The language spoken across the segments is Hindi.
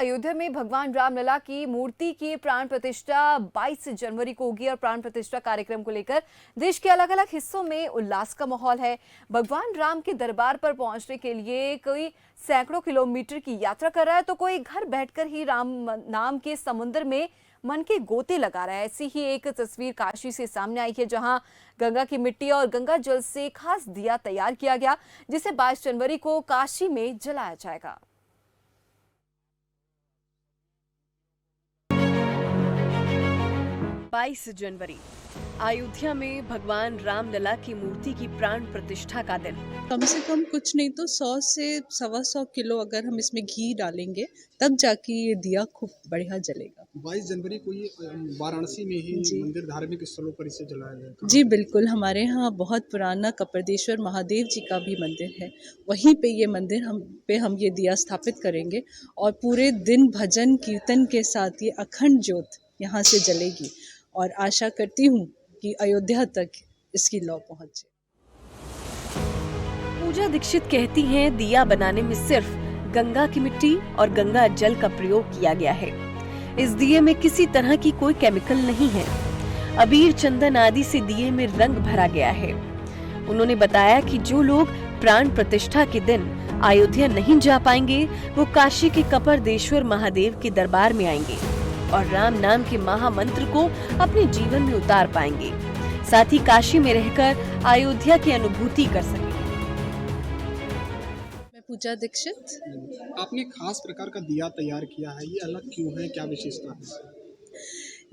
अयोध्या में भगवान रामलला की मूर्ति की प्राण प्रतिष्ठा 22 जनवरी को होगी और प्राण प्रतिष्ठा कार्यक्रम को लेकर देश के अलग अलग हिस्सों में उल्लास का माहौल है। भगवान राम के दरबार पर पहुंचने के लिए कोई सैकड़ों किलोमीटर की यात्रा कर रहा है तो कोई घर बैठकर ही राम नाम के समुद्र में मन के गोते लगा रहा है। ऐसी ही एक तस्वीर काशी से सामने आई है, जहां गंगा की मिट्टी और गंगा जल से खास दिया तैयार किया गया, जिसे 22 जनवरी को काशी में जलाया जाएगा। 22 जनवरी अयोध्या में भगवान रामलला की मूर्ति की प्राण प्रतिष्ठा का दिन। कम से कम कुछ नहीं तो 100 से 125 किलो अगर हम इसमें घी डालेंगे तब जाके ये दिया खूब बढ़िया जलेगा। 22 जनवरी को ये वाराणसी में ही मंदिर धार्मिक स्थलों पर इसे जलाया जाएगा। जी बिल्कुल, हमारे यहाँ बहुत पुराना कपिलेश्वर महादेव जी का भी मंदिर है, वहीं पे ये मंदिर हम ये दिया स्थापित करेंगे और पूरे दिन भजन कीर्तन के साथ ये अखंड ज्योत यहाँ से जलेगी और आशा करती हूँ कि अयोध्या तक इसकी लौ पहुँचे। पूजा दीक्षित कहती हैं, दिया बनाने में सिर्फ गंगा की मिट्टी और गंगा जल का प्रयोग किया गया है। इस दिए में किसी तरह की कोई केमिकल नहीं है। अबीर चंदन आदि से दिए में रंग भरा गया है। उन्होंने बताया कि जो लोग प्राण प्रतिष्ठा के दिन अयोध्या नहीं जा पाएंगे, वो काशी के कपिलेश्वर महादेव के दरबार में आएंगे और राम नाम के महामंत्र को अपने जीवन में उतार पाएंगे, साथ ही काशी में रहकर अयोध्या की अनुभूति कर सकेंगे। मैं पूजा दीक्षित। आपने खास प्रकार का दिया तैयार किया है, ये अलग क्यों है, क्या विशेषता है?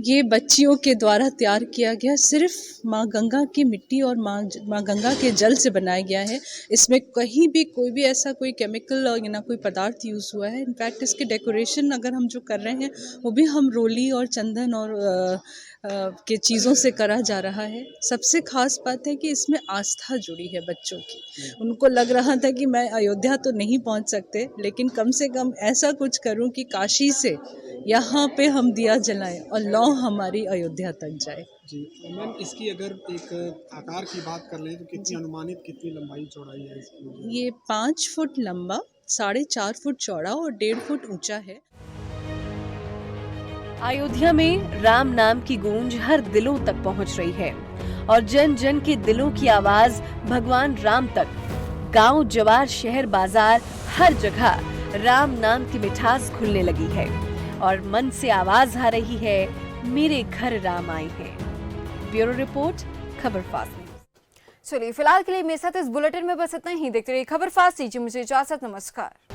ये बच्चियों के द्वारा तैयार किया गया, सिर्फ माँ गंगा की मिट्टी और माँ गंगा के जल से बनाया गया है। इसमें कहीं भी कोई भी ऐसा कोई केमिकल या ना कोई पदार्थ यूज़ हुआ है। इनफैक्ट इसके डेकोरेशन अगर हम जो कर रहे हैं वो भी हम रोली और चंदन और के चीज़ों से करा जा रहा है। सबसे खास बात है कि इसमें आस्था जुड़ी है बच्चों की। उनको लग रहा था कि मैं अयोध्या तो नहीं पहुंच सकते, लेकिन कम से कम ऐसा कुछ करूं कि काशी से यहाँ पे हम दिया जलाएं और लौ हमारी अयोध्या तक जाए। जी मैम, इसकी अगर एक आकार की बात कर लें तो कितनी अनुमानित कितनी लंबाई चौड़ाई है इसकी? ये 5 फुट लंबा, 4.5 फुट चौड़ा और 1.5 फुट ऊंचा है। अयोध्या में राम नाम की गूंज हर दिलों तक पहुंच रही है और जन जन के दिलों की आवाज भगवान राम तक। गांव, जवार, शहर, बाजार, हर जगह राम नाम की मिठास खुलने लगी है और मन से आवाज आ रही है, मेरे घर राम आए हैं। ब्यूरो रिपोर्ट, खबर फास्ट न्यूज। चलिए फिलहाल के लिए मेरे साथ इस बुलेटिन में बस इतना ही। देखते रहिए खबर फास्ट। मुझे इजाजत, नमस्कार।